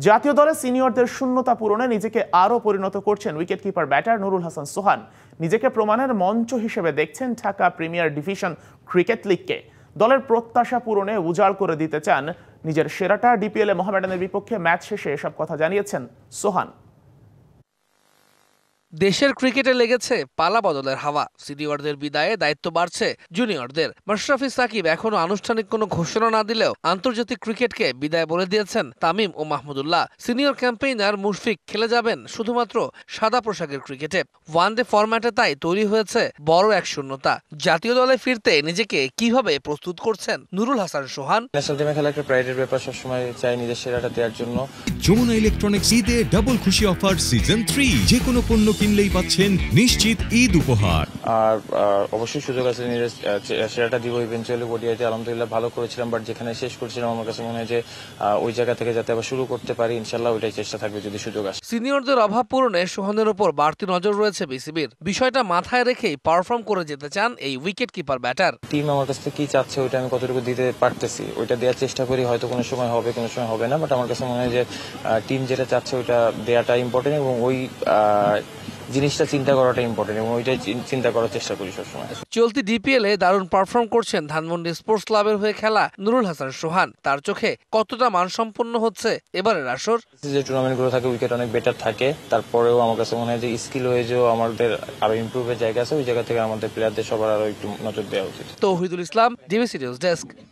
জাতীয় দলে সিনিয়রদের শূন্যতা পূরণে নিজেকে আরও পরিণত করছেন উইকেটকিপার ব্যাটার নুরুল হাসান সোহান। নিজেকে প্রমাণের মঞ্চ হিসেবে দেখছেন ঢাকা প্রিমিয়ার ডিভিশন ক্রিকেট লিগকে। দলের প্রত্যাশা পূরণে উজাড় করে দিতে চান নিজের সেরাটা। ডিপিএলে মোহামেডানের বিপক্ষে ম্যাচ শেষে এসব কথা জানিয়েছেন সোহান। দেশের ক্রিকেটে লেগেছে পালা বদলের হাওয়া। সিনিয়রদের বিদায়ে দায়িত্ব বাড়ছে জুনিয়রদের। মাশরাফি সাকিব এখনো আনুষ্ঠানিক কোনো ঘোষণা না দিলেও আন্তর্জাতিক ক্রিকেটকে বিদায় বলে দিয়েছেন তামিম ও মাহমুদুল্লাহ। সিনিয়র ক্যাম্পেইনার মুশফিক খেলে যাবেন শুধুমাত্র সাদা পোশাকের ক্রিকেটে। ওয়ানডে ফরম্যাটে তাই তৈরি হয়েছে বড় এক শূন্যতা। জাতীয় দলে ফিরতে নিজেকে কিভাবে প্রস্তুত করছেন নুরুল হাসান সোহান? ন্যাশনাল টিমে খেলা একটা প্রাইডের ব্যাপার, সবসময় চাই নিজের সেরাটা দেওয়ার জন্য। যমুনা ইলেকট্রনিক্স ঈদে ডাবল খুশি অফার সিজন 3, যে কোনো পণ্য কিনলেই পাচ্ছেন নিশ্চিত ঈদ উপহার। আর অবশ্যই সুযোগ আছে, নিজের সেরাটা দিব ইভেন্চুয়ালি। ওডিআইতে আলহামদুলিল্লাহ ভালো করেছিলাম, বাট যেখানে শেষ করেছিলাম আমার কাছে মনে হয় যে ওই জায়গা থেকে যাতে আবার শুরু করতে পারি, ইনশাল্লাহ ওইটাই চেষ্টা থাকবে যদি সুযোগ আসে। সিনিয়রদের অভাব পূরণে সোহানের উপর বাড়তি নজর রয়েছে বিসিবির। বিষয়টা মাথায় রেখেই পারফর্ম করে যেতে চান এই উইকেট কিপার ব্যাটার। টিম আমার কাছ থেকে কি চাচ্ছে ওইটা আমি কতটুকু দিতে পারতেছি, ওইটা দেওয়ার চেষ্টা করি। হয়তো কোনো সময় হবে, কোনো সময় হবে না, বাট আমার কাছে মনে হয় যে টিম যেটা চাচ্ছে ওইটা দেওয়াটা ইম্পর্টেন্ট, এবং ওই জিনিসটা চিন্তা করাটা ইম্পর্টেন্ট, এবং ওইটাই চিন্তা করার চেষ্টা করি সবসময়। চলতি ডিপিএলে দারুণ পারফর্ম করছেন ধানমন্ডি স্পোর্টস ক্লাবের হয়ে খেলা নুরুল হাসান সোহান। তার চোখে কতটা মানসম্পন্ন হচ্ছে এবারের আসর? যে টুর্নামেন্টগুলো থাকে উইকেট অনেক বেটার থাকে, তারপরেও আমার কাছে মনে হয় যে স্কিল ওয়েজেও আমাদের আরো ইমপ্রুভের জায়গা আছে। ওই জায়গা থেকে আমাদের প্লেয়ারদের সবার আরো একটু নজর দেওয়া উচিত। তৌহিদুল ইসলাম, ডিবিসি নিউজ ডেস্ক।